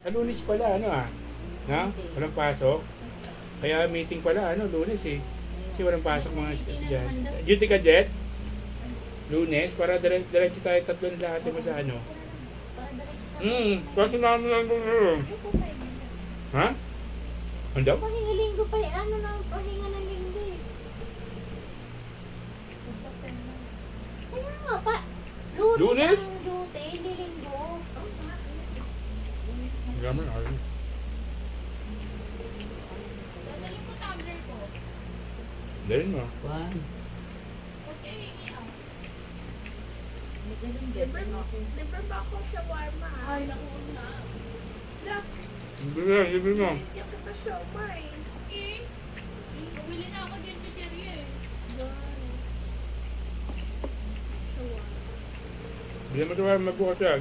Sa Lunes pala, ano na? Walang pasok. Kaya meeting pala, Lunes eh. Kasi walang pasok mga estudyante. Duty ka, Jet? Lunes, para diretso tayo tatlo nila ate mo sa ano. Kasi namin lang doon. Ha? Ano daw? Pahinga linggo pa eh. Ano na pahinga ng linggo eh. Kaya nga pa. Lunes? Ang duty, hindi linggo. Gaman, ayun. Dadalhin ko tumbler ko. Dalhin mo. Juan, Okay, ah. Libre ba ako sa warma? Ay, nauna. Libre mo. Hindi ako pa siomay. Eh, bumili na ako dyan sa Cherry eh. Bili mo ito magbukas yan.